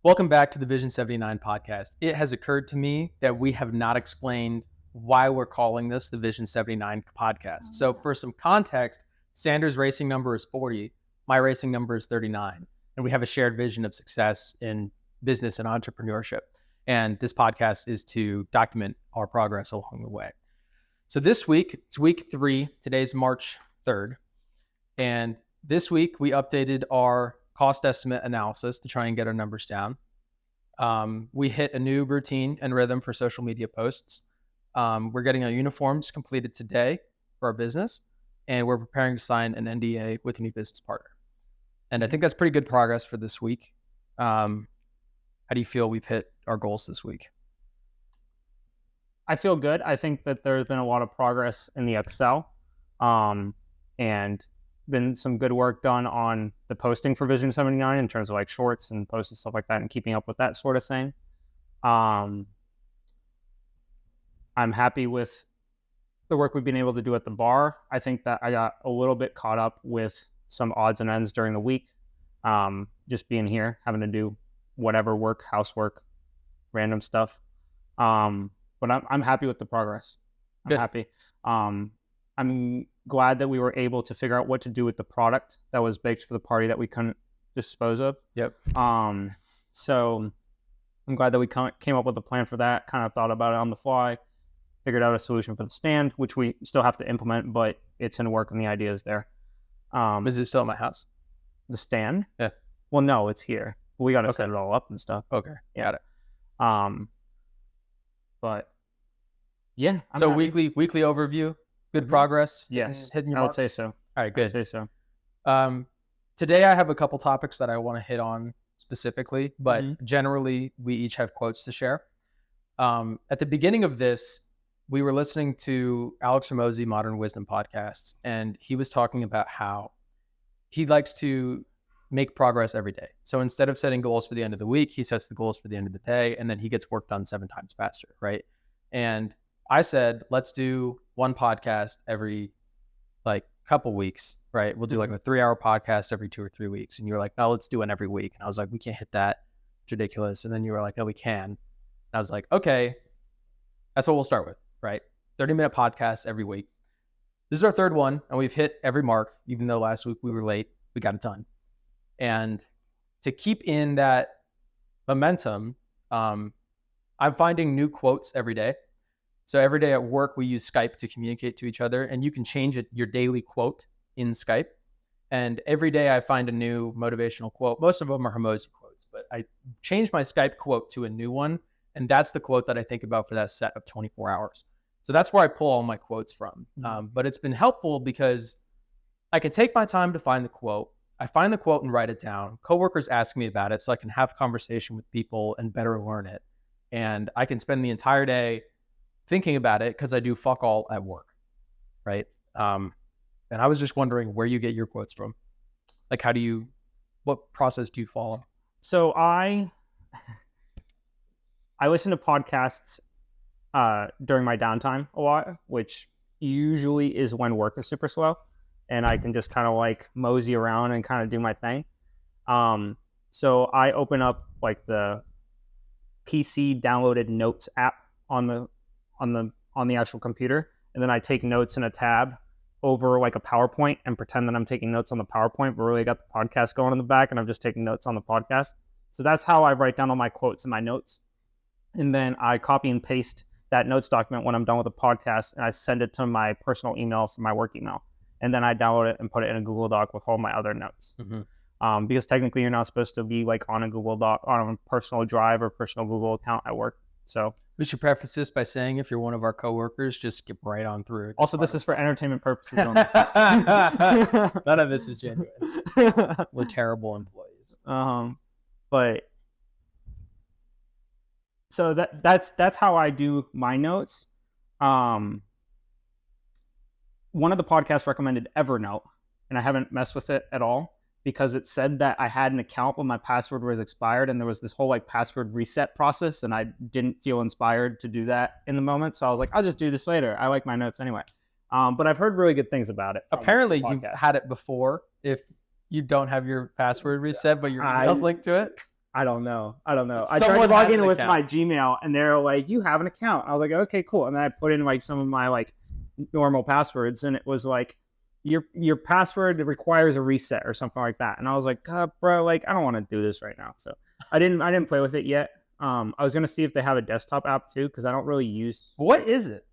Welcome back to the Vision 79 podcast. It has occurred to me that we have not explained why we're calling this the Vision 79 podcast. So for some context, Sanders' racing number is 40, my racing number is 39, and we have a shared vision of success in business and entrepreneurship. And this podcast is to document our progress along the way. So this week, it's week 3. Today's March 3rd. And this week, we updated our cost estimate analysis to try and get our numbers down. We hit a new routine and rhythm for social media posts. We're getting our uniforms completed today for our business, and we're preparing to sign an NDA with a new business partner. And I think that's pretty good progress for this week. How do you feel we've hit our goals this week? I feel good. I think that there's been a lot of progress in the Excel, and been some good work done on the posting for Vision 79 in terms of like shorts and posts and stuff like that and keeping up with that sort of thing. I'm happy with the work we've been able to do at the bar. I think that I got a little bit caught up with some odds and ends during the week. Just being here, having to do whatever work, housework, random stuff. But I'm happy with the progress. I'm happy. I'm glad that we were able to figure out what to do with the product that was baked for the party that we couldn't dispose of. Yep. So I'm glad that we came up with a plan for that, kind of thought about it on the fly, figured out a solution for the stand, which we still have to implement, but it's in work and the idea is there. Is it still at my house? The stand? Yeah. Well, no, it's here. We got to set it all up and stuff. Okay. Yeah. Got it. But yeah. I'm so happy. weekly overview. Good progress. Yes, hitting your I would marks? say so. All right, good. I'd say so. Today I have a couple topics that I want to hit on specifically, but generally we each have quotes to share. At the beginning of this, we were listening to Alex Ramosi Modern Wisdom podcasts, and he was talking about how he likes to make progress every day. So instead of setting goals for the end of the week, he sets the goals for the end of the day, and then he gets work done 7 times faster, right? And I said, let's do one podcast every couple weeks, right? We'll do like a 3-hour podcast every 2 or 3 weeks. And you were like, no, let's do one every week. And I was like, we can't hit that. It's ridiculous. And then you were like, no, we can. And I was like, okay, that's what we'll start with, right? 30-minute podcast every week. This is our 3rd one, and we've hit every mark, even though last week we were late. We got it done. And to keep in that momentum, I'm finding new quotes every day. So every day at work, we use Skype to communicate to each other, and you can change your daily quote in Skype. And every day I find a new motivational quote. Most of them are Ramosi quotes, but I changed my Skype quote to a new one, and that's the quote that I think about for that set of 24 hours. So that's where I pull all my quotes from. But it's been helpful because I can take my time to find the quote. I find the quote and write it down. Coworkers ask me about it so I can have conversation with people and better learn it. And I can spend the entire day thinking about it because I do fuck all at work, right? And I was just wondering where you get your quotes from. Like, what process do you follow? So I listen to podcasts during my downtime a lot, which usually is when work is super slow, and I can just kind of like mosey around and kind of do my thing. So I open up like the PC downloaded notes app on the actual computer, and then I take notes in a tab over like a PowerPoint and pretend that I'm taking notes on the PowerPoint, but really got the podcast going in the back and I'm just taking notes on the podcast. So that's how I write down all my quotes in my notes. And then I copy and paste that notes document when I'm done with the podcast, and I send it to my personal email from my work email. And then I download it and put it in a Google Doc with all my other notes. Because technically you're not supposed to be like on a Google Doc, on a personal drive or personal Google account at work. So we should preface this by saying if you're one of our coworkers, just skip right on through. Also, this is for entertainment purposes only. None of this is genuine. We're terrible employees. But so that's how I do my notes. One of the podcasts recommended Evernote, and I haven't messed with it at all, because it said that I had an account but my password was expired, and there was this whole like password reset process, and I didn't feel inspired to do that in the moment. So I was like, I'll just do this later. I like my notes anyway. But I've heard really good things about it. Apparently you've had it before if you don't have your password reset, but your email's linked to it. I don't know. I tried to Someone log has in an with account. my Gmail, and they're like, "You have an account." I was like, "Okay, cool." And then I put in like some of my like normal passwords, and it was like, "Your password requires a reset" or something like that. And I was like, "Bro, like I don't want to do this right now." So I didn't play with it yet. I was gonna see if they have a desktop app too, because I don't really use. What is it?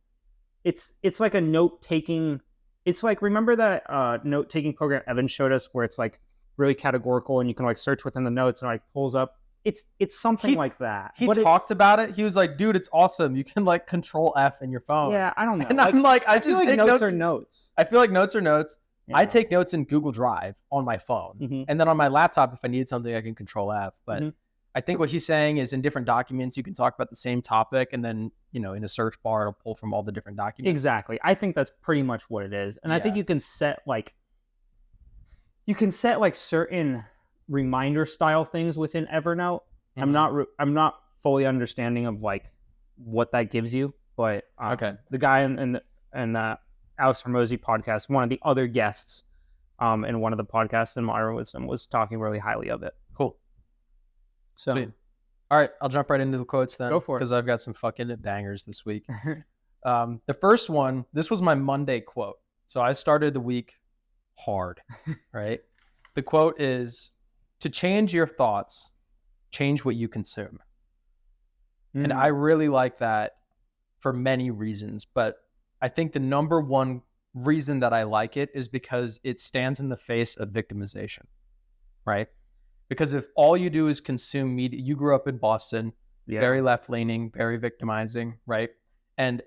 It's like a note taking. It's like, remember that note taking program Evan showed us, where it's like really categorical and you can like search within the notes and like pulls up. It's something like that. He talked about it. He was like, dude, it's awesome. You can like Control F in your phone. Yeah, I don't know. And I'm like, I feel just like take notes notes. are notes. I feel like notes are notes. Yeah. I take notes in Google Drive on my phone. And then on my laptop, if I need something, I can Control F. But I think what he's saying is in different documents, you can talk about the same topic, and then, in a search bar, it'll pull from all the different documents. Exactly. I think that's pretty much what it is. And I think you can set like certain reminder style things within Evernote. I'm not fully understanding of like what that gives you, but the guy in Alex Hormozy podcast, one of the other guests in one of the podcasts in Modern Wisdom, was talking really highly of it. Cool. So, sweet. All right, I'll jump right into the quotes then. Go for it. Because I've got some fucking bangers this week. The first one, this was my Monday quote. So I started the week hard, right? The quote is, to change your thoughts, change what you consume. And I really like that for many reasons. But I think the number one reason that I like it is because it stands in the face of victimization, right? Because if all you do is consume media, you grew up in Boston, very left-leaning, very victimizing, right? And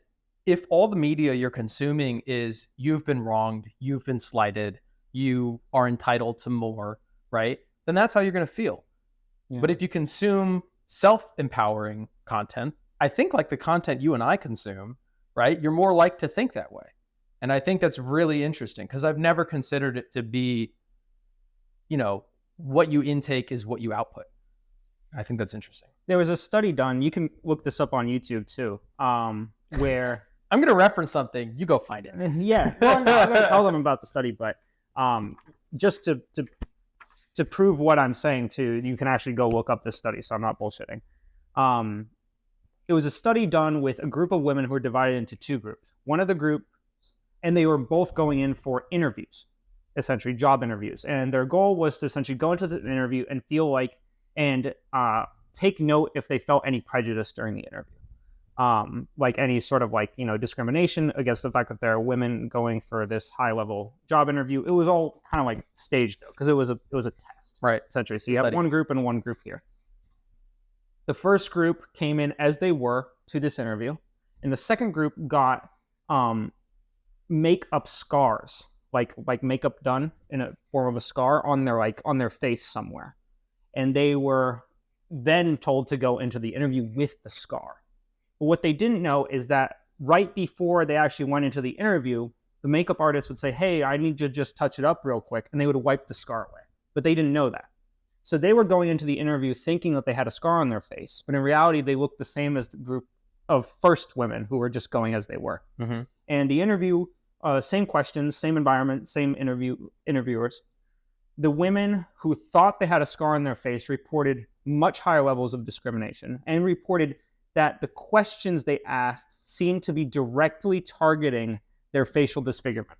if all the media you're consuming is you've been wronged, you've been slighted, you are entitled to more, right? Then that's how you're going to feel. Yeah. But if you consume self-empowering content, I think like the content you and I consume, right? You're more likely to think that way. And I think that's really interesting because I've never considered it to be, what you intake is what you output. I think that's interesting. There was a study done. You can look this up on YouTube too, where I'm going to reference something. You go find it. Yeah. Well, I'm going to tell them about the study, but just to prove what I'm saying too, you can actually go look up this study. So I'm not bullshitting. It was a study done with a group of women who were divided into two groups. One of the group, and they were both going in for interviews, essentially job interviews. And their goal was to essentially go into the interview and feel like, and take note if they felt any prejudice during the interview. Like any sort of like, discrimination against the fact that there are women going for this high level job interview. It was all kind of like staged though, because it was a test, right? Essentially. So you have one group and one group here. The first group came in as they were to this interview, and the second group got makeup scars, like makeup done in a form of a scar on their face somewhere. And they were then told to go into the interview with the scar. But what they didn't know is that right before they actually went into the interview, the makeup artist would say, "Hey, I need you to just touch it up real quick," and they would wipe the scar away. But they didn't know that. So they were going into the interview thinking that they had a scar on their face, but in reality, they looked the same as the group of first women who were just going as they were. Mm-hmm. And the interview, same questions, same environment, same interviewers. The women who thought they had a scar on their face reported much higher levels of discrimination and reported that the questions they asked seemed to be directly targeting their facial disfigurement.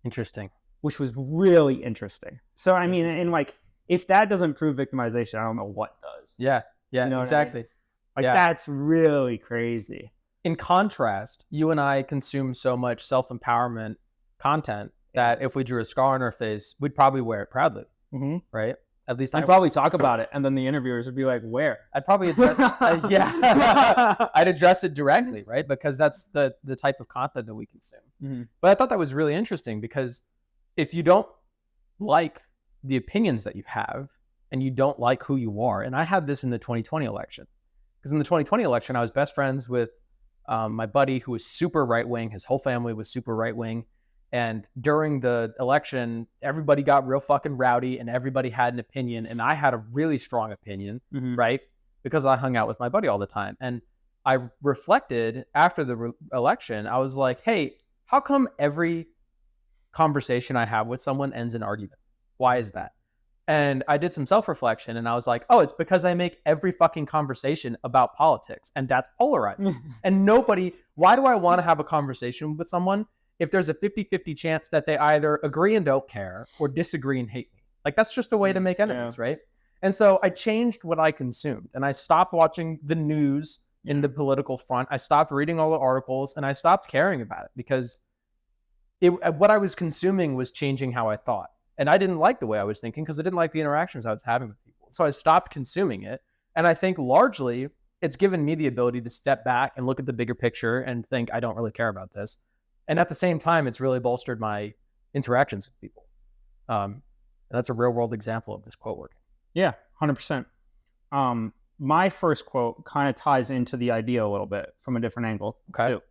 Interesting. Which was really interesting. So, I mean, and like, if that doesn't prove victimization, I don't know what does. Yeah, exactly. I mean? Like, that's really crazy. In contrast, you and I consume so much self-empowerment content that if we drew a scar on our face, we'd probably wear it proudly, right? At least I'd probably talk about it, and then the interviewers would be like, "Where?" I'd probably address I'd address it directly, right? Because that's the type of content that we consume. Mm-hmm. But I thought that was really interesting because if you don't like the opinions that you have and you don't like who you are, and I had this in the 2020 election, because in the 2020 election, I was best friends with my buddy who was super right-wing. His whole family was super right-wing. And during the election, everybody got real fucking rowdy and everybody had an opinion. And I had a really strong opinion, right? Because I hung out with my buddy all the time. And I reflected after the election. I was like, hey, how come every conversation I have with someone ends in argument? Why is that? And I did some self-reflection and I was like, oh, it's because I make every fucking conversation about politics and that's polarizing. And why do I want to have a conversation with someone if there's a 50-50 chance that they either agree and don't care or disagree and hate me? Like, that's just a way to make enemies, right? And so I changed what I consumed and I stopped watching the news in the political front. I stopped reading all the articles and I stopped caring about it because what I was consuming was changing how I thought. And I didn't like the way I was thinking because I didn't like the interactions I was having with people. So I stopped consuming it. And I think largely it's given me the ability to step back and look at the bigger picture and think I don't really care about this. And at the same time, it's really bolstered my interactions with people. And that's a real world example of this quote working. Yeah, 100%. My first quote kind of ties into the idea a little bit from a different angle, too.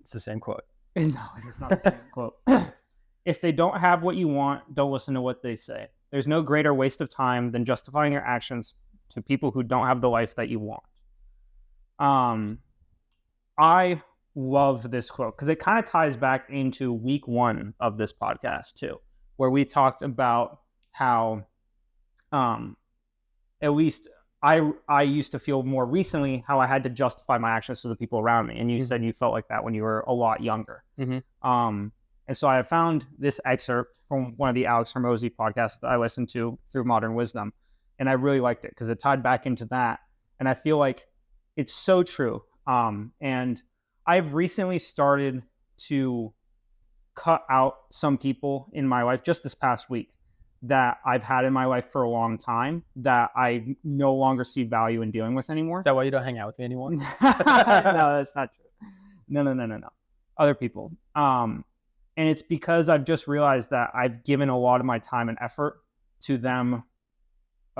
It's the same quote. No, it is not the same quote. If they don't have what you want, don't listen to what they say. There's no greater waste of time than justifying your actions to people who don't have the life that you want. I love this quote because it kind of ties back into week 1 of this podcast too, where we talked about how, at least I used to feel more recently how I had to justify my actions to the people around me. And you said you felt like that when you were a lot younger. And so I found this excerpt from one of the Alex Hormozy podcasts that I listened to through Modern Wisdom. And I really liked it because it tied back into that. And I feel like it's so true. And I've recently started to cut out some people in my life just this past week that I've had in my life for a long time that I no longer see value in dealing with anymore. Is that why you don't hang out with me anymore? No, that's not true. No. Other people. And it's because I've just realized that I've given a lot of my time and effort to them,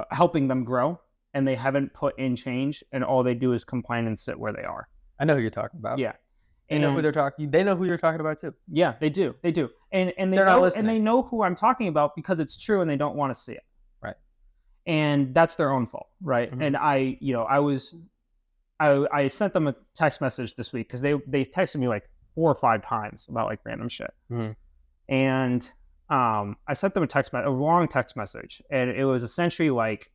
helping them grow, and they haven't put in change, and all they do is complain and sit where they are. I know who you're talking about. Yeah. They know who they're talking. They know who you're talking about too. Yeah, they do. And they know who I'm talking about because it's true, and they don't want to see it. Right. And that's their own fault, right? Mm-hmm. And I sent them a text message this week because they texted me like 4 or 5 times about like random shit. Mm-hmm. And I sent them a long text message, and it was essentially like,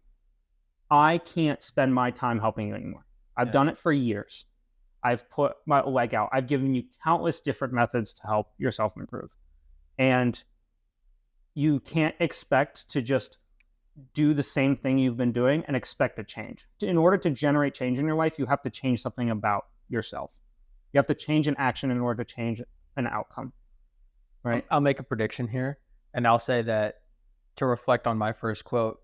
I can't spend my time helping you anymore. I've done it for years. I've put my leg out. I've given you countless different methods to help yourself improve. And you can't expect to just do the same thing you've been doing and expect a change. In order to generate change in your life, you have to change something about yourself. You have to change an action in order to change an outcome. Right? I'll make a prediction here, and I'll say that to reflect on my first quote,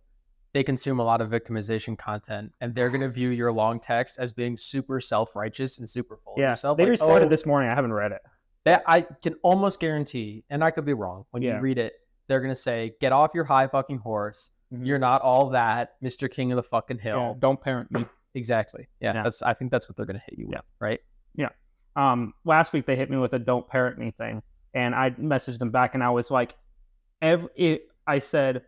they consume a lot of victimization content, and they're going to view your long text as being super self-righteous and super full of yourself. They responded this morning. I haven't read it. That I can almost guarantee, and I could be wrong, when you read it, they're going to say, get off your high fucking horse. Mm-hmm. You're not all that, Mr. King of the fucking hill. Yeah, don't parent me. Exactly. Yeah. I think that's what they're going to hit you with, right? Yeah. Last week they hit me with a don't parent me thing, and I messaged them back, and I was like, I said,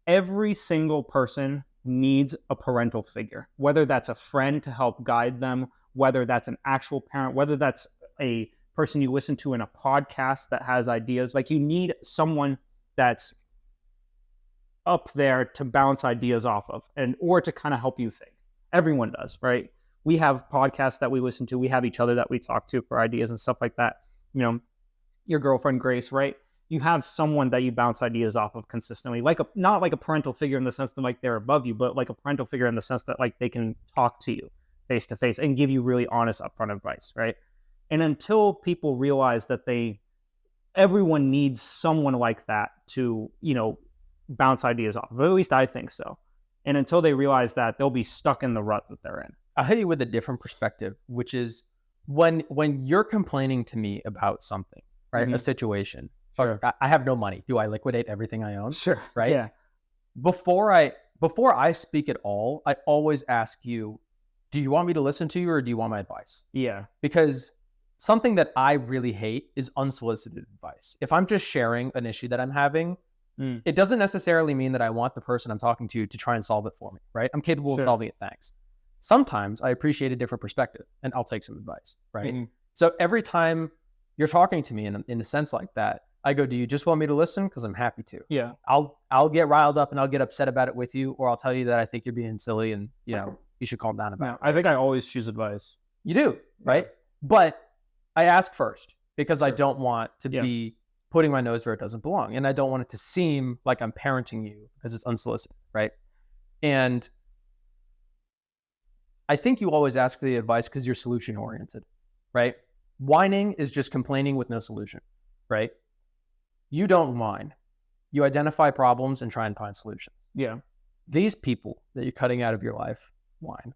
every single person needs a parental figure, whether that's a friend to help guide them, whether that's an actual parent, whether that's a person you listen to in a podcast that has ideas. Like, you need someone that's up there to bounce ideas off of, or to kind of help you think. Everyone does, right? We have podcasts that we listen to. We have each other that we talk to for ideas and stuff like that. You know, your girlfriend Grace, right? You have someone that you bounce ideas off of consistently, not like a parental figure in the sense that like they're above you, but like a parental figure in the sense that like they can talk to you face to face and give you really honest, upfront advice, right? And until people realize that everyone needs someone like that to, bounce ideas off of, at least I think so. And until they realize that, they'll be stuck in the rut that they're in. I'll hit you with a different perspective, which is when you're complaining to me about something, right? Mm-hmm. A situation. Sure. I have no money. Do I liquidate everything I own? Sure. Right? Yeah. Before I speak at all, I always ask you, do you want me to listen to you or do you want my advice? Yeah. Because something that I really hate is unsolicited advice. If I'm just sharing an issue that I'm having, it doesn't necessarily mean that I want the person I'm talking to try and solve it for me, right? I'm capable of solving it, thanks. Sometimes I appreciate a different perspective and I'll take some advice, right? Mm-hmm. So every time you're talking to me in a sense like that, I go, do you just want me to listen? Because I'm happy to. Yeah. I'll get riled up and I'll get upset about it with you, or I'll tell you that I think you're being silly and you should calm down about it. I think I always choose advice. You do, right? Yeah. But I ask first because I don't want to be putting my nose where it doesn't belong. And I don't want it to seem like I'm parenting you because it's unsolicited, right? And I think you always ask for the advice because you're solution oriented, right? Whining is just complaining with no solution, right? You don't whine. You identify problems and try and find solutions. Yeah. These people that you're cutting out of your life whine.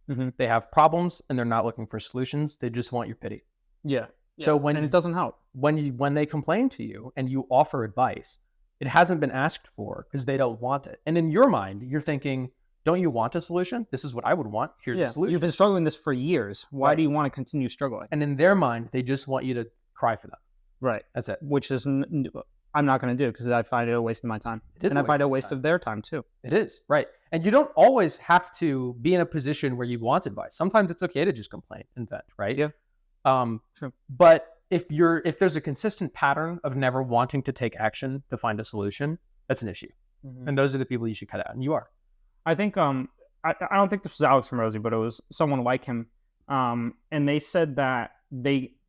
Mm-hmm. They have problems and they're not looking for solutions. They just want your pity. Yeah. So when it doesn't help. When they complain to you and you offer advice, it hasn't been asked for because they don't want it. And in your mind, you're thinking, don't you want a solution? This is what I would want. Here's a solution. You've been struggling with this for years. Why do you want to continue struggling? And in their mind, they just want you to cry for them. Right. That's it. Which is I'm not going to do because I find it a waste of my time. And I find it a waste of their time too. It is, right. And you don't always have to be in a position where you want advice. Sometimes it's okay to just complain and vent, right? Yeah. Sure. But if there's a consistent pattern of never wanting to take action to find a solution, that's an issue. Mm-hmm. And those are the people you should cut out, and you are. I think I don't think this was Alex Morosi, but it was someone like him. And they said that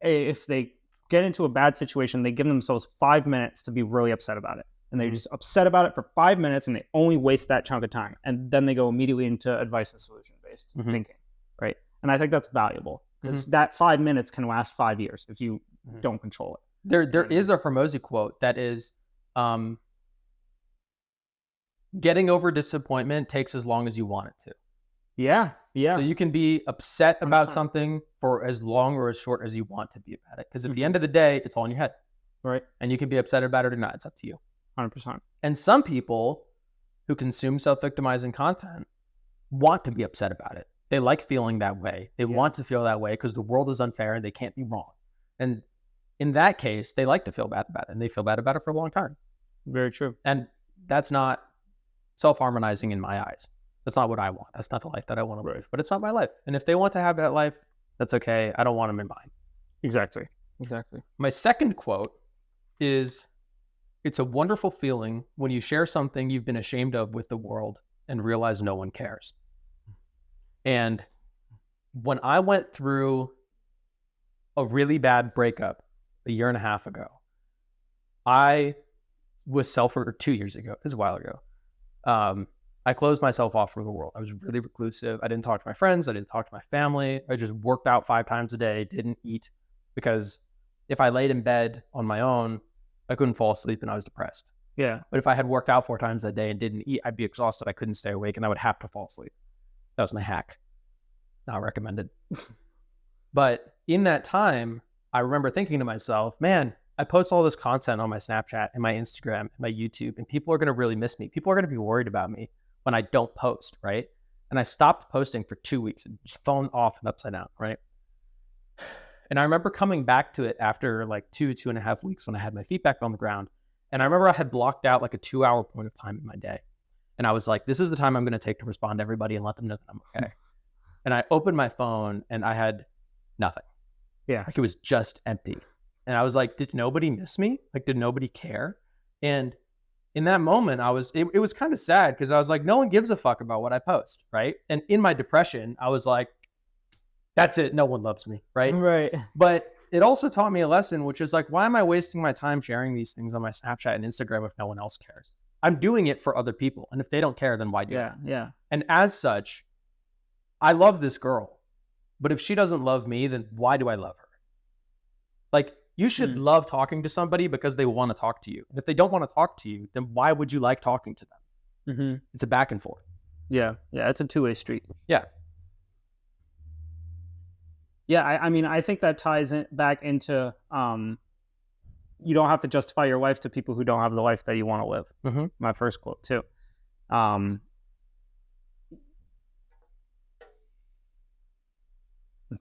if they get into a bad situation, they give themselves 5 minutes to be really upset about it. And they're just upset about it for 5 minutes and they only waste that chunk of time. And then they go immediately into advice and solution-based thinking, right? And I think that's valuable because that 5 minutes can last 5 years if you don't control it. There is a Hormozi quote that is, getting over disappointment takes as long as you want it to. Yeah. So you can be upset about something for as long or as short as you want to be about it. Because at the end of the day, it's all in your head. Right. And you can be upset about it or not. It's up to you. 100%. And some people who consume self-victimizing content want to be upset about it. They like feeling that way. They want to feel that way because the world is unfair and they can't be wrong. And in that case, they like to feel bad about it. And they feel bad about it for a long time. Very true. And that's not self-harmonizing in my eyes. That's not what I want. That's not the life that I want to live. But it's not my life. And if they want to have that life, that's okay. I don't want them in mine. Exactly. My second quote is, it's a wonderful feeling when you share something you've been ashamed of with the world and realize no one cares. And when I went through a really bad breakup a year and a half ago, I was 2 years ago. It was a while ago. I closed myself off from the world. I was really reclusive. I didn't talk to my friends. I didn't talk to my family. I just worked out 5 times a day, didn't eat, because if I laid in bed on my own, I couldn't fall asleep and I was depressed. Yeah. But if I had worked out 4 times a day and didn't eat, I'd be exhausted. I couldn't stay awake and I would have to fall asleep. That was my hack. Not recommended. But in that time, I remember thinking to myself, man, I post all this content on my Snapchat and my Instagram and my YouTube, and people are going to really miss me. People are going to be worried about me when I don't post, right? And I stopped posting for 2 weeks and just fallen off and upside down, right? And I remember coming back to it after like 2.5 weeks when I had my feet back on the ground. And I remember I had blocked out like a 2-hour point of time in my day. And I was like, this is the time I'm going to take to respond to everybody and let them know that I'm okay. And I opened my phone and I had nothing. Yeah. Like it was just empty. And I was like, did nobody miss me? Like, did nobody care? And in that moment, it was kind of sad because I was like, no one gives a fuck about what I post, right? And in my depression, I was like, that's it. No one loves me, right? Right. But it also taught me a lesson, which is like, why am I wasting my time sharing these things on my Snapchat and Instagram if no one else cares? I'm doing it for other people. And if they don't care, then why do it? Yeah. And as such, I love this girl. But if she doesn't love me, then why do I love her? Like, you should love talking to somebody because they want to talk to you. And if they don't want to talk to you, then why would you like talking to them? It's a back and forth. Yeah. It's a two-way street. Yeah. Yeah, I mean, I think that ties back into you don't have to justify your life to people who don't have the life that you want to live. My first quote, too. I'm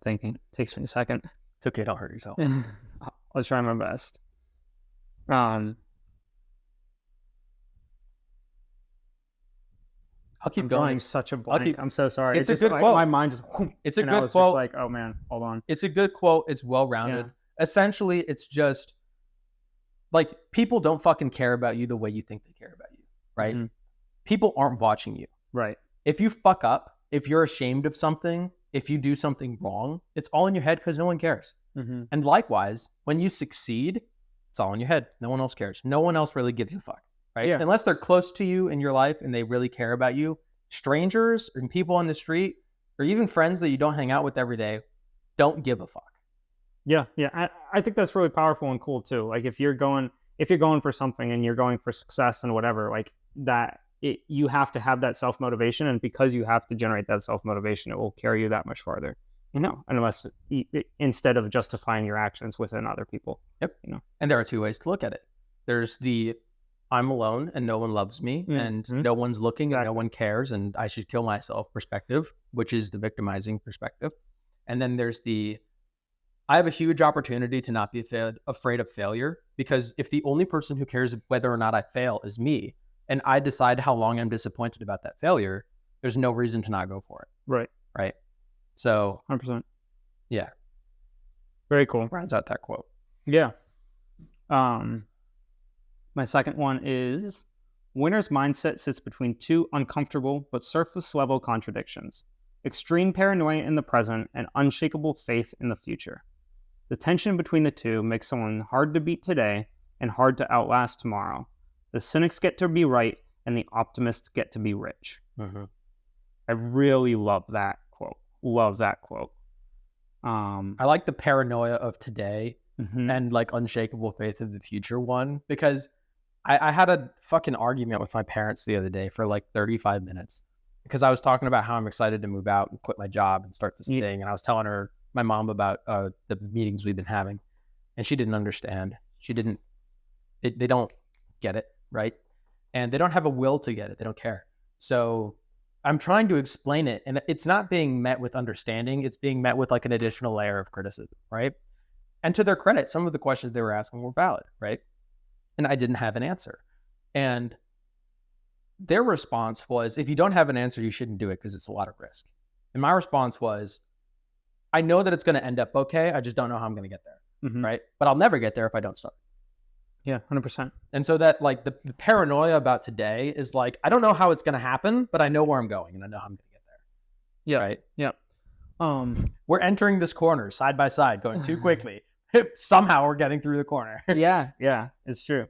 thinking. It takes me a second. It's okay. Don't hurt yourself. I'll try my best. I'll keep going. Such a blank. I'm so sorry. It's a good quote. My mind just. It's a good quote. Just like, oh man, hold on. It's a good quote. It's well rounded. Essentially, it's just like people don't fucking care about you the way you think they care about you, right? People aren't watching you. Right. If you fuck up, if you're ashamed of something, if you do something wrong, it's all in your head because no one cares. And likewise, when you succeed, it's all in your head. No one else cares. No one else really gives a fuck, right? Yeah. Unless they're close to you in your life and they really care about you. Strangers and people on the street, or even friends that you don't hang out with every day, don't give a fuck. Yeah, yeah. I think that's really powerful and cool too. Like if you're going for something and you're going for success and whatever, like that, you have to have that self motivation, and because you have to generate that self motivation, it will carry you that much farther. Unless instead of justifying your actions within other people. Yep. And there are two ways to look at it. There's the I'm alone and no one loves me and no one's looking and no one cares and I should kill myself perspective, which is the victimizing perspective. And then there's the I have a huge opportunity to not be afraid of failure, because if the only person who cares whether or not I fail is me, and I decide how long I'm disappointed about that failure, there's no reason to not go for it. Right. Right. So 100%. Yeah. Very cool. Rounds out that quote. Yeah. My second one is winner's mindset sits between two uncomfortable but surface level contradictions: extreme paranoia in the present and unshakable faith in the future. The tension between the two makes someone hard to beat today and hard to outlast tomorrow. The cynics get to be right and the optimists get to be rich. I really love that quote. I like the paranoia of today and like unshakable faith of the future one, because I had a fucking argument with my parents the other day for like 35 minutes because I was talking about how I'm excited to move out and quit my job and start this thing. And I was telling my mom about the meetings we've been having, and she didn't understand. They don't get it, right? And they don't have a will to get it. They don't care. So I'm trying to explain it, and it's not being met with understanding. It's being met with like an additional layer of criticism, right? And to their credit, some of the questions they were asking were valid, right? And I didn't have an answer. And their response was, if you don't have an answer, you shouldn't do it because it's a lot of risk. And my response was, I know that it's going to end up okay. I just don't know how I'm going to get there, right? But I'll never get there if I don't start. Yeah, 100%. And so that like the paranoia about today is like, I don't know how it's going to happen, but I know where I'm going and I know how I'm going to get there. Yeah. Right. Yeah. We're entering this corner side by side, going too quickly. Somehow we're getting through the corner. Yeah, it's true.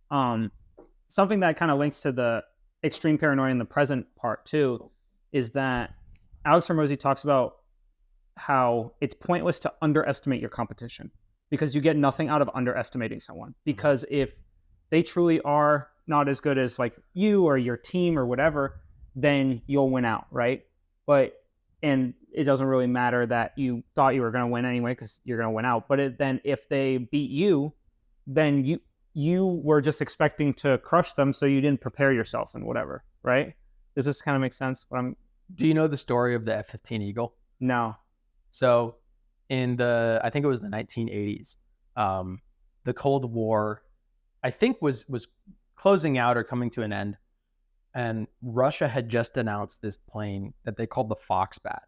Something that kind of links to the extreme paranoia in the present part too is that Alex Hormozi talks about how it's pointless to underestimate your competition, because you get nothing out of underestimating someone. Because if they truly are not as good as like you or your team or whatever, then you'll win out, right? And it doesn't really matter that you thought you were going to win anyway, because you're going to win out. But then if they beat you, then you were just expecting to crush them, so you didn't prepare yourself and whatever, right? Does this kind of make sense? Do you know the story of the F-15 Eagle? No. So I think it was the 1980s, the Cold War, I think was closing out or coming to an end. And Russia had just announced this plane that they called the Foxbat.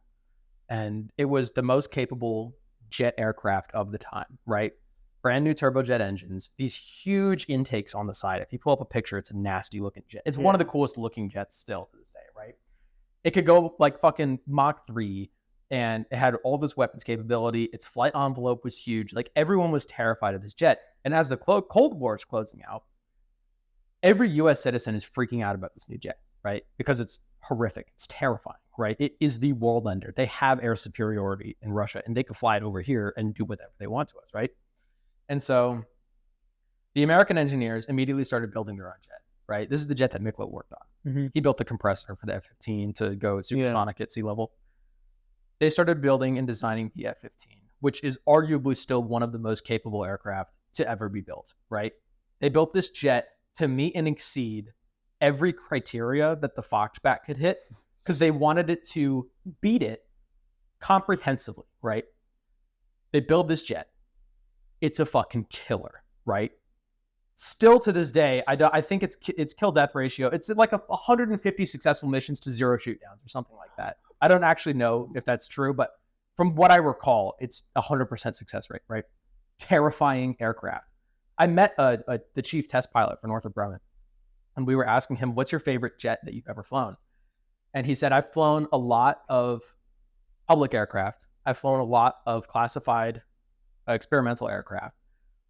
And it was the most capable jet aircraft of the time, right? Brand new turbojet engines, these huge intakes on the side. If you pull up a picture, it's a nasty looking jet. It's one of the coolest looking jets still to this day, right? It could go like fucking Mach 3, and it had all this weapons capability. Its flight envelope was huge. Like everyone was terrified of this jet. And as the Cold War is closing out, every U.S. citizen is freaking out about this new jet, right? Because it's horrific. It's terrifying, right? It is the world ender. They have air superiority in Russia, and they can fly it over here and do whatever they want to us, right? And so the American engineers immediately started building their own jet, right? This is the jet that Miklo worked on. He built the compressor for the F-15 to go supersonic at sea level. They started building and designing the F-15, which is arguably still one of the most capable aircraft to ever be built, right? They built this jet to meet and exceed every criteria that the Foxbat could hit, because they wanted it to beat it comprehensively, right? They build this jet. It's a fucking killer, right? Still to this day, I think its kill-death ratio, it's like 150 successful missions to 0 shootdowns or something like that. I don't actually know if that's true, but from what I recall, it's 100% success rate, right? Terrifying aircraft. I met the chief test pilot for Northrop Grumman, and we were asking him, what's your favorite jet that you've ever flown? And he said, I've flown a lot of public aircraft. I've flown a lot of classified experimental aircraft,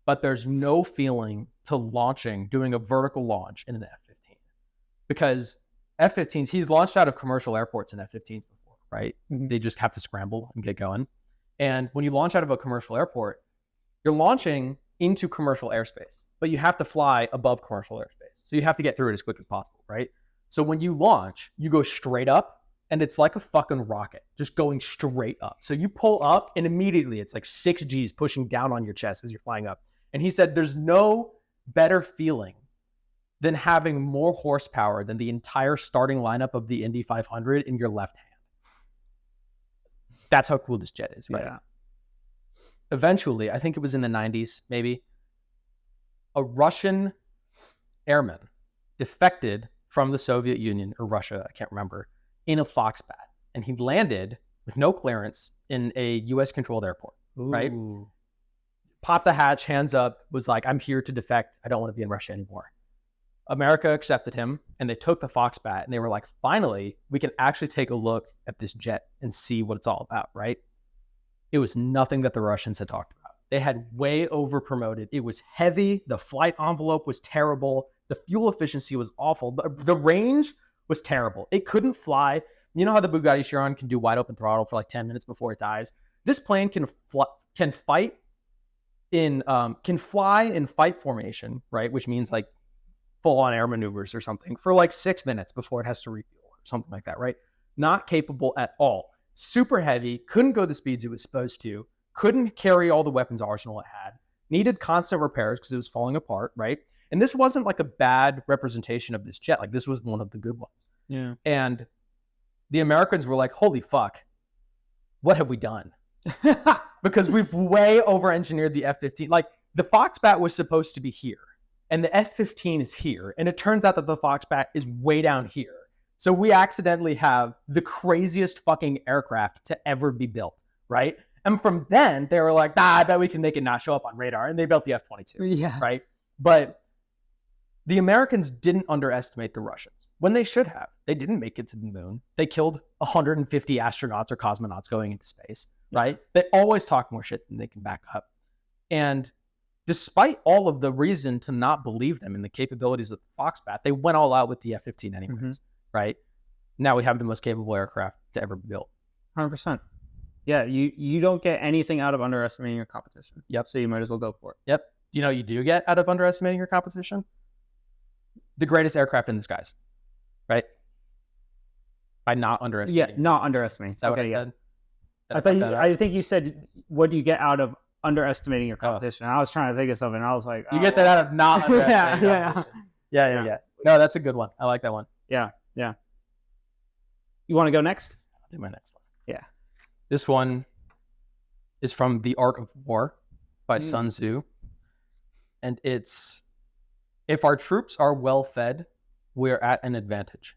but there's no feeling to doing a vertical launch in an F-15. Because F-15s, he's launched out of commercial airports in F-15s before, right? Mm-hmm. They just have to scramble and get going. And when you launch out of a commercial airport, you're launching into commercial airspace, but you have to fly above commercial airspace. So you have to get through it as quick as possible, right? So when you launch, you go straight up, and it's like a fucking rocket, just going straight up. So you pull up, and immediately it's like 6 Gs pushing down on your chest as you're flying up. And he said there's no better feeling than having more horsepower than the entire starting lineup of the Indy 500 in your left hand. That's how cool this jet is, right? Yeah. Eventually, I think it was in the 90s, maybe, a Russian airman defected from the Soviet Union or Russia, I can't remember, in a Foxbat. And he landed with no clearance in a US-controlled airport, right? Popped the hatch, hands up, was like, I'm here to defect. I don't want to be in Russia anymore. America accepted him, and they took the Foxbat, and they were like, finally, we can actually take a look at this jet and see what it's all about, right? It was nothing that the Russians had talked about. They had way over promoted. It was heavy. The flight envelope was terrible. The fuel efficiency was awful. The range was terrible. It couldn't fly. You know how the Bugatti Chiron can do wide open throttle for like 10 minutes before it dies? This plane can fly in fight formation, right? Which means like full on air maneuvers or something for like 6 minutes before it has to refuel or something like that, right? Not capable at all. Super heavy, couldn't go the speeds it was supposed to, couldn't carry all the weapons arsenal it had, needed constant repairs because it was falling apart, right? And this wasn't like a bad representation of this jet. Like this was one of the good ones. Yeah. And the Americans were like, holy fuck, what have we done? Because we've way over-engineered the F-15. Like the Foxbat was supposed to be here, and the F-15 is here. And it turns out that the Foxbat is way down here. So we accidentally have the craziest fucking aircraft to ever be built, right? And from then, they were like, I bet we can make it not show up on radar. And they built the F-22, yeah, right? But the Americans didn't underestimate the Russians when they should have. They didn't make it to the moon. They killed 150 astronauts or cosmonauts going into space, right? They always talk more shit than they can back up. And despite all of the reason to not believe them in the capabilities of the Foxbat, they went all out with the F-15 anyways, right? Now we have the most capable aircraft to ever be built. 100%. Yeah, you don't get anything out of underestimating your competition. Yep. So you might as well go for it. Yep. You know what you do get out of underestimating your competition? The greatest aircraft in the skies, right? By not underestimating. Yeah, not underestimating. Is that what I said? I think you said, what do you get out of underestimating your competition? I was trying to think of something. I was like, you get that out of not underestimating. Yeah. No, that's a good one. I like that one. Yeah. You want to go next? I'll do my next one. Yeah. This one is from The Art of War by Sun Tzu. And it's, if our troops are well fed, we are at an advantage.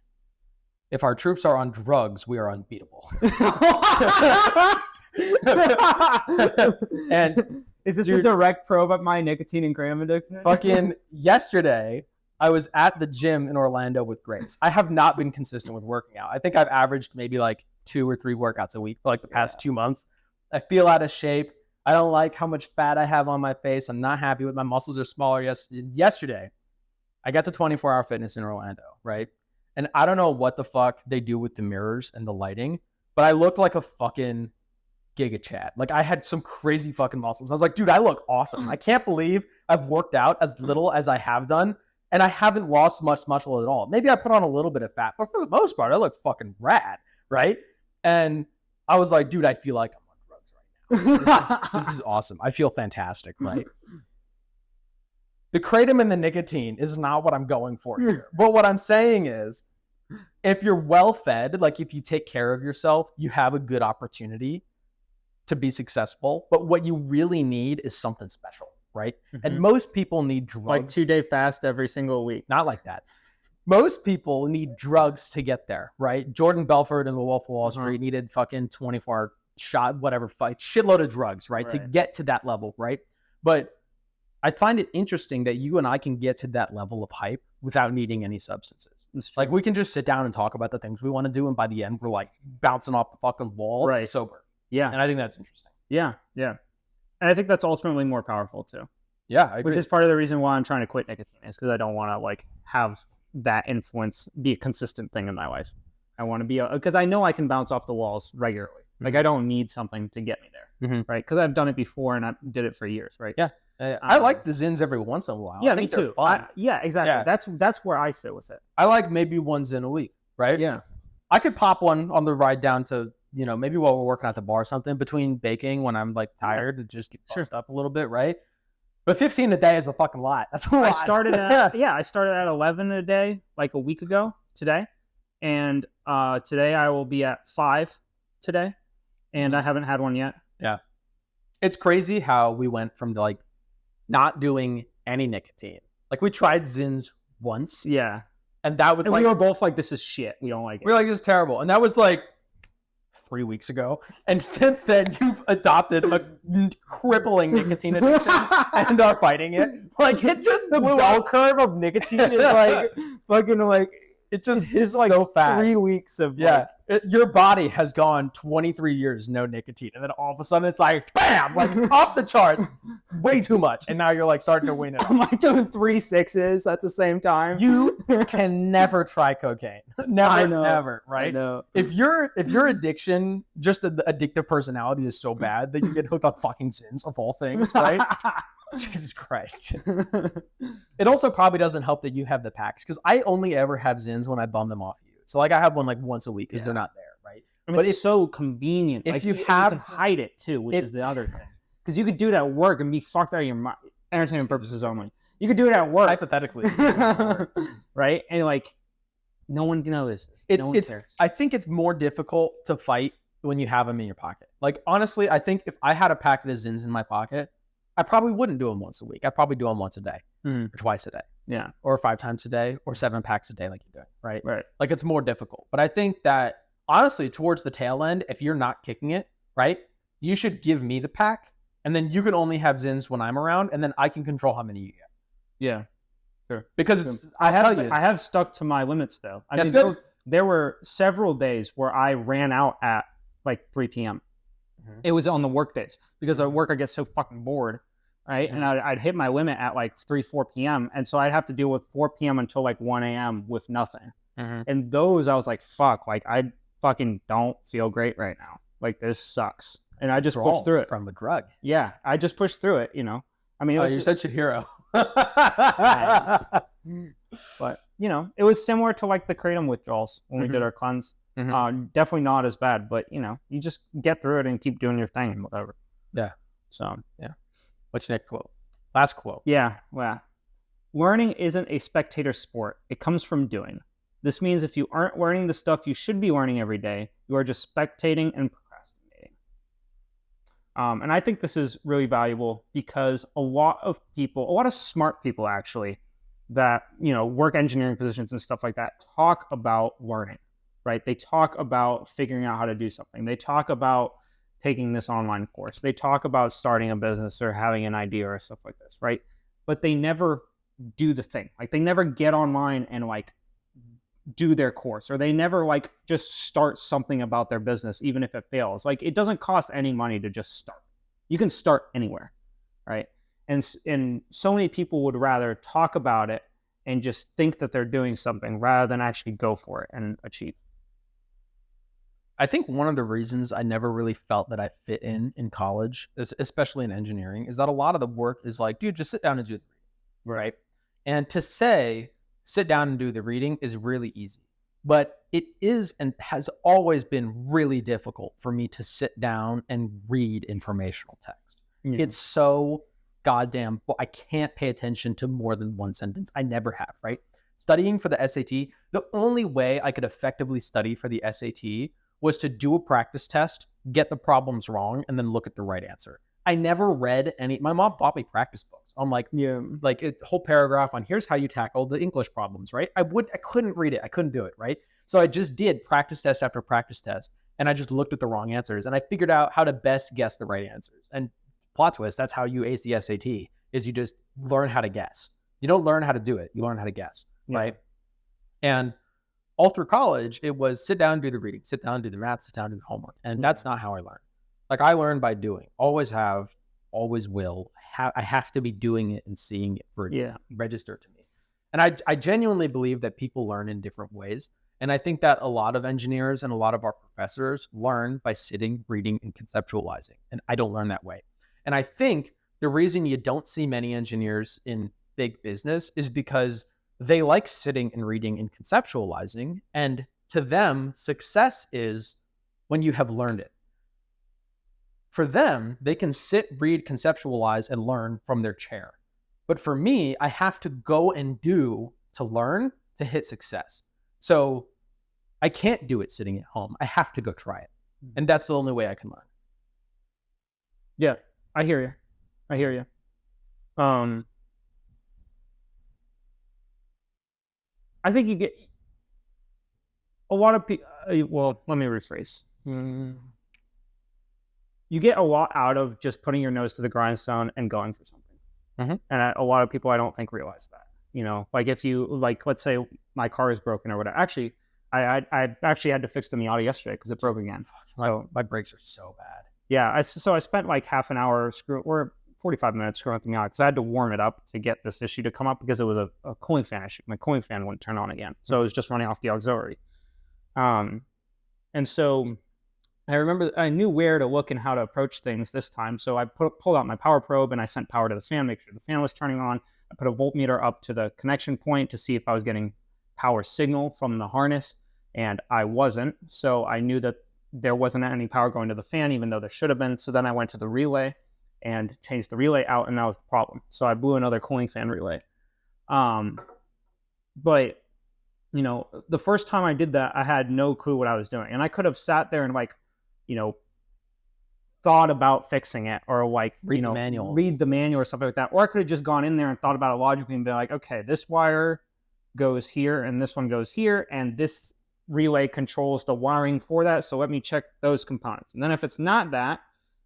If our troops are on drugs, we are unbeatable. And is this a direct probe at my nicotine and gram addiction? Fucking yesterday, I was at the gym in Orlando with Grace. I have not been consistent with working out. I think I've averaged maybe like 2 or 3 workouts a week for like the past 2 months. I feel out of shape. I don't like how much fat I have on my face. I'm not happy with my muscles are smaller. Yesterday, I got to 24-hour fitness in Orlando, right? And I don't know what the fuck they do with the mirrors and the lighting, but I looked like a fucking Giga Chad. Like I had some crazy fucking muscles. I was like, dude, I look awesome. I can't believe I've worked out as little as I have done, and I haven't lost much muscle at all. Maybe I put on a little bit of fat, but for the most part, I look fucking rad, right? And I was like, dude, I feel like I'm on drugs right now. This is awesome. I feel fantastic, right? The kratom and the nicotine is not what I'm going for here. But what I'm saying is, if you're well fed, like if you take care of yourself, you have a good opportunity to be successful. But what you really need is something special, right? And most people need drugs. Like 2-day fast every single week. Not like that. Most people need drugs to get there, right? Jordan Belfort and the Wolf of Wall Street needed fucking 24-hour shot, whatever, fight, shitload of drugs, right? To get to that level, right? But I find it interesting that you and I can get to that level of hype without needing any substances. Like we can just sit down and talk about the things we want to do, and by the end we're like bouncing off the fucking walls, sober. Yeah, and I think that's interesting. Yeah, and I think that's ultimately more powerful too. Yeah, I agree. Which is part of the reason why I'm trying to quit nicotine, is because I don't want to like have that influence be a consistent thing in my life. I want to be because I know I can bounce off the walls regularly. Like I don't need something to get me there, right? Because I've done it before and I did it for years, right? Yeah, I like the Zins every once in a while. Yeah, I think me too. Fun. Yeah, exactly. Yeah. That's where I sit with it. I like maybe one Zin a week, right? Yeah, I could pop one on the ride down to maybe while we're working at the bar or something between baking when I'm like tired to just get buzzed up a little bit, right? But 15 a day is a fucking lot. That's a lot. I started at 11 a day like a week ago today, and today I will be at 5 today. And I haven't had one yet. Yeah. It's crazy how we went from like not doing any nicotine. Like we tried Zins once. Yeah. And that was and like... we were both like, this is shit. We don't like it. We were like, this is terrible. And that was like 3 weeks ago. And since then, you've adopted a crippling nicotine addiction and are fighting it. Like it just the bell curve of nicotine is like fucking like... It just hits like so fast. 3 weeks of your body has gone 23 years no nicotine, and then all of a sudden it's like bam, like off the charts, way too much, and now you're like starting to wean it off. I'm like doing 3 6s at the same time. You can never try cocaine, never, right? I know. If your addiction, just the addictive personality is so bad that you get hooked on fucking Zins of all things, right? Jesus Christ. It also probably doesn't help that you have the packs, because I only ever have Zins when I bum them off you. So like I have one like once a week because they're not there, right? I mean, but it's so convenient. If like, you can hide it too, which is the other thing. Because you could do it at work and be fucked out of your mind. Entertainment purposes only. You could do it at work. Hypothetically. Right? And like, no one knows. No one cares. I think it's more difficult to fight when you have them in your pocket. Like honestly, I think if I had a packet of Zins in my pocket, I probably wouldn't do them once a week. I'd probably do them once a day or twice a day. Yeah. Or 5 times a day or 7 packs a day like you're doing, right? Right. Like it's more difficult. But I think that honestly, towards the tail end, if you're not kicking it, right, you should give me the pack, and then you can only have Zins when I'm around, and then I can control how many you get. Yeah. Sure. Because I have stuck to my limits though. I mean, there were several days where I ran out at like 3 p.m. It was on the work days because at work I get so fucking bored, right? And I'd hit my limit at like 3, 4 p.m. And so I'd have to deal with 4 p.m. until like 1 a.m. with nothing. And those I was like, fuck, like I fucking don't feel great right now. Like this sucks. And I just pushed through it. From a drug. Yeah, I just pushed through it, I mean, you're such a hero. But, it was similar to like the Kratom withdrawals when we did our cleanse. Definitely not as bad, but you just get through it and keep doing your thing and whatever. Yeah. So yeah. What's your next quote? Last quote. Yeah. Well, learning isn't a spectator sport. It comes from doing. This means if you aren't learning the stuff you should be learning every day, you are just spectating and procrastinating. And I think this is really valuable because a lot of smart people actually that, work engineering positions and stuff like that talk about learning. Right? They talk about figuring out how to do something. They talk about taking this online course. They talk about starting a business or having an idea or stuff like this, right? But they never do the thing. Like they never get online and like do their course, or they never like just start something about their business, even if it fails. Like it doesn't cost any money to just start. You can start anywhere, right? And so many people would rather talk about it and just think that they're doing something rather than actually go for it and achieve. I think one of the reasons I never really felt that I fit in college, especially in engineering, is that a lot of the work is like, dude, just sit down and do the reading, right? And to say, sit down and do the reading is really easy. But it is and has always been really difficult for me to sit down and read informational text. Yeah. It's so goddamn, I can't pay attention to more than one sentence. I never have, right? Studying for the SAT, the only way I could effectively study for the SAT was to do a practice test, get the problems wrong, and then look at the right answer. I never read any. My mom bought me practice books. I'm like, like a whole paragraph on here's how you tackle the English problems, right? I couldn't read it. I couldn't do it, right? So I just did practice test after practice test, and I just looked at the wrong answers, and I figured out how to best guess the right answers. And plot twist, that's how you ace the SAT. is you just learn how to guess. You don't learn how to do it. You learn how to guess, right? And all through college, it was sit down, do the reading, sit down, do the math, sit down, do the homework. And that's not how I learned. Like I learned by doing. Always have, always will. I have to be doing it and seeing it for it to register to me. And I genuinely believe that people learn in different ways. And I think that a lot of engineers and a lot of our professors learn by sitting, reading, and conceptualizing. And I don't learn that way. And I think the reason you don't see many engineers in big business is because they like sitting and reading and conceptualizing. And to them, success is when you have learned it. For them, they can sit, read, conceptualize, and learn from their chair. But for me, I have to go and do to learn to hit success. So I can't do it sitting at home. I have to go try it. And that's the only way I can learn. Yeah, I hear you. I hear you. I think you get a lot of people. Well, let me rephrase. You get a lot out of just putting your nose to the grindstone and going for something. And a lot of people, I don't think, realize that. You know, like if you, like, let's say my car is broken or whatever. Actually, I actually had to fix the Miata yesterday because it broke again. So my brakes are so bad. Yeah, so I spent like half an hour or 45 minutes screwing with the Miata because I had to warm it up to get this issue to come up because it was a cooling fan issue. My cooling fan wouldn't turn on again. So it was just running off the auxiliary. And so I remember I knew where to look and how to approach things this time. So I pulled out my power probe and I sent power to the fan, make sure the fan was turning on. I put a voltmeter up to the connection point to see if I was getting power signal from the harness, and I wasn't. So I knew that there wasn't any power going to the fan, even though there should have been. So then I went to the relay and changed the relay out, and that was the problem. So I blew another cooling fan relay. But, you know, the first time I did that, I had no clue what I was doing. And I could have sat there and, like, you know, thought about fixing it, or like, read the manual or something like that. Or I could have just gone in there and thought about it logically and be like, okay, this wire goes here and this one goes here, and this relay controls the wiring for that. So let me check those components. And then if it's not that,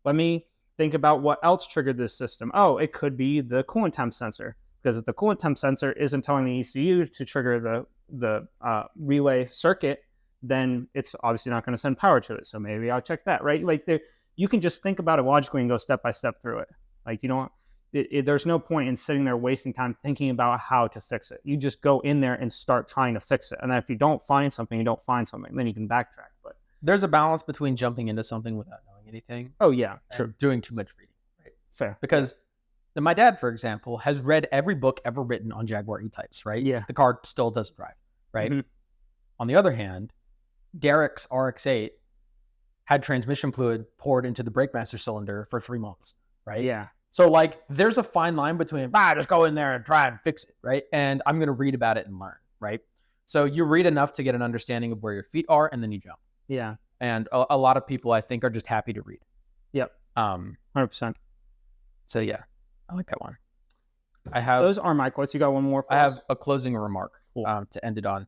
let me think about what else triggered this system. Oh, it could be the coolant temp sensor, because if the coolant temp sensor isn't telling the ECU to trigger the relay circuit, then it's obviously not going to send power to it. So maybe I'll check that, right? Like, you can just think about it logically and go step by step through it. Like, you don't, there's no point in sitting there wasting time thinking about how to fix it. You just go in there and start trying to fix it. And then if you don't find something, you don't find something. Then you can backtrack. But there's a balance between jumping into something without knowing anything. Oh, yeah, sure. Doing too much reading, right? Fair. Because my dad, for example, has read every book ever written on Jaguar E-Types, right? Yeah. The car still doesn't drive, right? On the other hand, Derek's RX-8 had transmission fluid poured into the brake master cylinder for 3 months, right? Yeah. So, like, there's a fine line between, just go in there and try and fix it, right? And I'm going to read about it and learn, right? So you read enough to get an understanding of where your feet are, and then you jump. Yeah. And a lot of people, I think, are just happy to read. Yep. 100%. So, yeah, I like that one. I have those are my quotes. You got one more for I us? have a closing remark to end it on.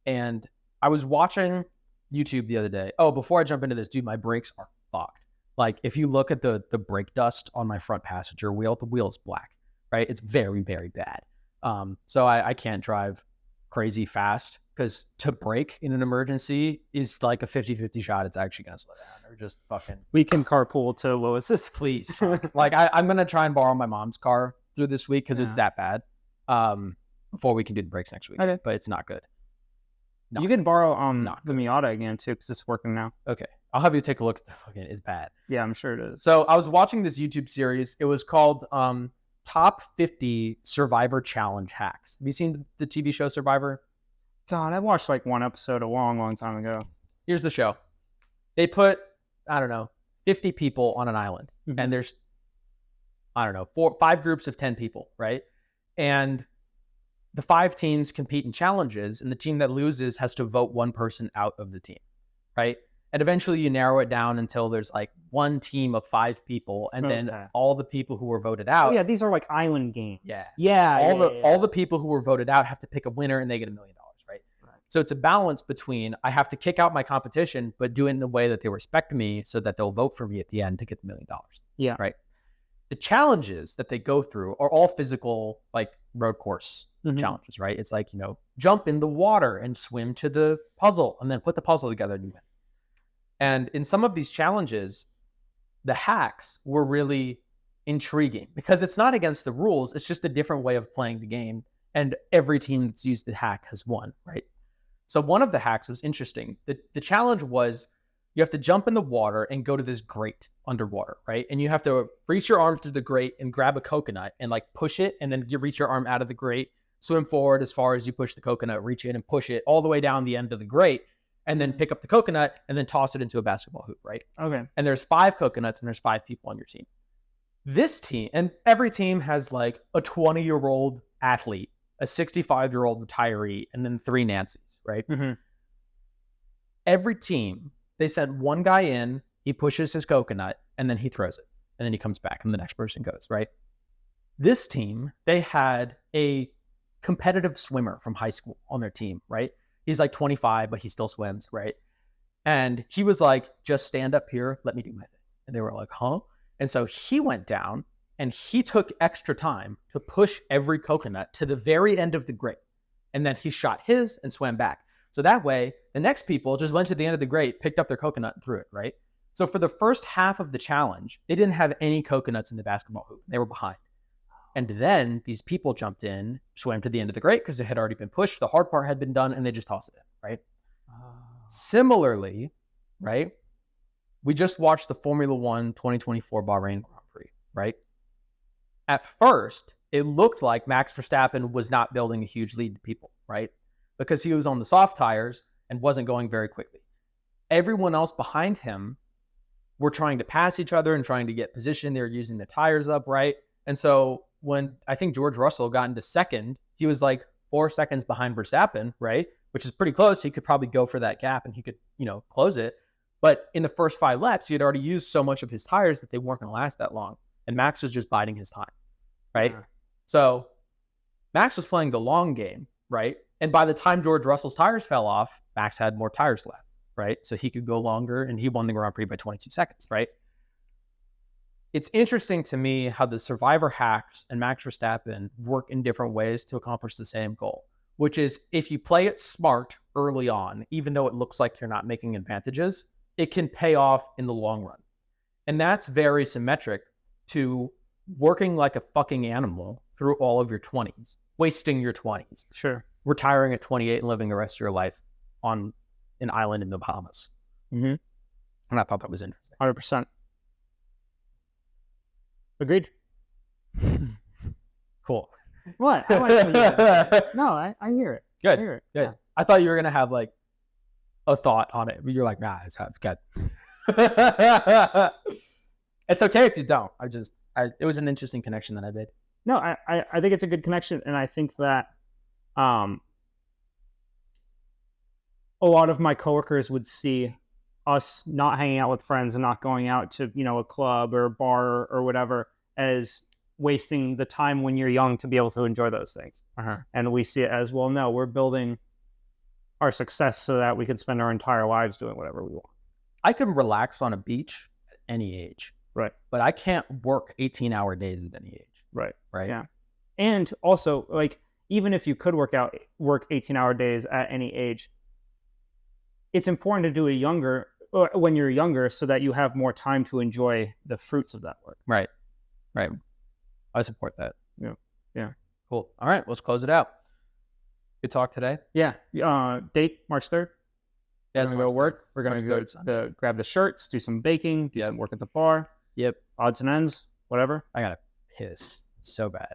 And I was watching YouTube the other day. Oh, before I jump into this, dude, my brakes are fucked. Like, if you look at the brake dust on my front passenger wheel, the wheel is black, right? It's very, very bad. So I can't drive crazy fast, because to brake in an emergency is like a 50-50 shot. It's actually going to slow down, or just fucking... We can carpool to Lewis's. Please. Like, I'm going to try and borrow my mom's car through this week, because it's that bad, before we can do the brakes next week. Okay. But it's not good. You can borrow the Miata again, too, because it's working now. Okay. I'll have you take a look at the fucking... It's bad. Yeah, I'm sure it is. So I was watching this YouTube series. It was called Top 50 Survivor Challenge Hacks. Have you seen the TV show Survivor? God, I watched like one episode a long time ago. Here's the show. They put, 50 people on an island. And there's, 5 groups of 10 people, right? And the 5 teams compete in challenges, and the team that loses has to vote one person out of the team, right? And eventually you narrow it down until there's like one team of 5 people, and then all the people who were voted out. Oh, yeah, these are like island games. Yeah. All the people who were voted out have to pick a winner, and they get $1 million, right? So it's a balance between, I have to kick out my competition, but do it in a way that they respect me, so that they'll vote for me at the end to get the $1 million. Yeah. Right. The challenges that they go through are all physical, like road course challenges, right? It's like, jump in the water and swim to the puzzle and then put the puzzle together and you win. And in some of these challenges, the hacks were really intriguing because it's not against the rules. It's just a different way of playing the game. And every team that's used the hack has won, right? So one of the hacks was interesting. The challenge was you have to jump in the water and go to this grate underwater, right? And you have to reach your arm through the grate and grab a coconut and like push it. And then you reach your arm out of the grate, swim forward as far as you push the coconut, reach in and push it all the way down the end of the grate, and then pick up the coconut and then toss it into a basketball hoop, right? Okay. And there's 5 coconuts and there's 5 people on your team. This team, and every team has like a 20-year-old athlete, a 65-year-old retiree, and then 3 Nancys, right? Every team, they send one guy in, he pushes his coconut, and then he throws it. And then he comes back and the next person goes, right? This team, they had a competitive swimmer from high school on their team, right? He's like 25, but he still swims, right? And he was like, just stand up here, let me do my thing. And they were like, huh? And so he went down and he took extra time to push every coconut to the very end of the grate. And then he shot his and swam back. So that way, the next people just went to the end of the grate, picked up their coconut and threw it, right? So for the first half of the challenge, they didn't have any coconuts in the basketball hoop. They were behind. And then these people jumped in, swam to the end of the grate because it had already been pushed. The hard part had been done, and they just tossed it in, right? Similarly, right, we just watched the Formula One 2024 Bahrain Grand Prix, right? At first, it looked like Max Verstappen was not building a huge lead to people, right? Because he was on the soft tires and wasn't going very quickly. Everyone else behind him were trying to pass each other and trying to get position. They were using the tires up, right? And so when I think George Russell got into second, he was like 4 seconds behind Verstappen, right? Which is pretty close. He could probably go for that gap and he could, close it. But in the first 5 laps, he had already used so much of his tires that they weren't going to last that long. And Max was just biding his time, right? So Max was playing the long game, right? And by the time George Russell's tires fell off, Max had more tires left, right? So he could go longer and he won the Grand Prix by 22 seconds, right? It's interesting to me how the survivor hacks and Max Verstappen work in different ways to accomplish the same goal, which is if you play it smart early on, even though it looks like you're not making advantages, it can pay off in the long run. And that's very symmetric to working like a fucking animal through all of your 20s, wasting your 20s. Sure. Retiring at 28 and living the rest of your life on an island in the Bahamas. And I thought that was interesting. 100%. Agreed. Cool. What? No, I hear it. Good. I hear it. Good. Yeah. I thought you were going to have like a thought on it, but you're like, nah, it's good. It's okay if you don't. It was an interesting connection that I did. No, I think it's a good connection. And I think that a lot of my coworkers would see us not hanging out with friends and not going out to, a club or a bar or whatever as wasting the time when you're young to be able to enjoy those things. And we see it as, well, no, we're building our success so that we can spend our entire lives doing whatever we want. I can relax on a beach at any age. Right. But I can't work 18-hour days at any age. Right. Right. Yeah. And also, like, even if you could work 18-hour days at any age, it's important to do it when you're younger so that you have more time to enjoy the fruits of that work. Right. Right. I support that. Yeah. Yeah. Cool. All right. Let's close it out. Good talk today. Yeah. Date March 3rd. Yeah, we're going to go work. We're going to go grab the shirts, do some baking, do some work at the bar. Yep. Odds and ends, whatever. I got to piss so bad.